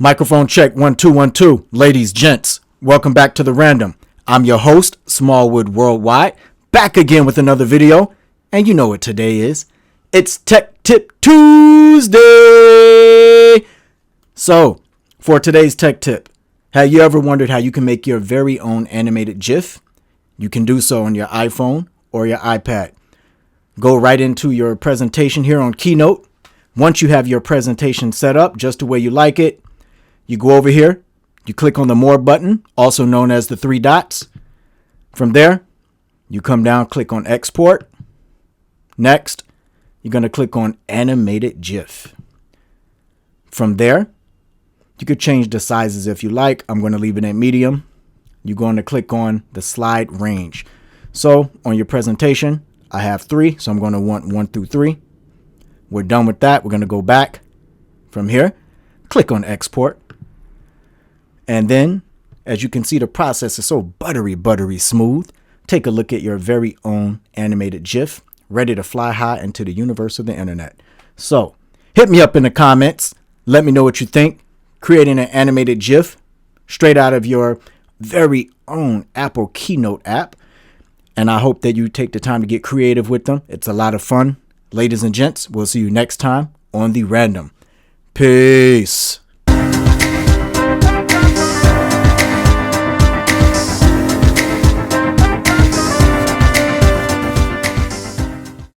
Microphone check 1 2 1 2. Ladies, gents, welcome back to the random. I'm your host, SmallwoodWorldWide, back again with another video. And you know what today is. It's Tech Tip Tuesday. So, for today's tech tip, have you ever wondered how you can make your very own animated GIF? You can do so on your iPhone or your iPad. Go right into your presentation here on Keynote. Once you have your presentation set up just the way you like it, you go over here, you click on the More button, also known as the 3 dots. From there, you come down, click on Export. Next, you're going to click on Animated GIF. From there, you could change the sizes if you like. I'm going to leave it at medium. You're going to click on the slide range. So on your presentation, I have 3, so I'm going to want 1 through 3. We're done with that. We're going to go back from here, click on Export. And then, as you can see, the process is so buttery smooth. Take a look at your very own animated GIF, ready to fly high into the universe of the internet. So, hit me up in the comments. Let me know what you think. Creating an animated GIF straight out of your very own Apple Keynote app. And I hope that you take the time to get creative with them. It's a lot of fun. Ladies and gents, we'll see you next time on The Random. Peace.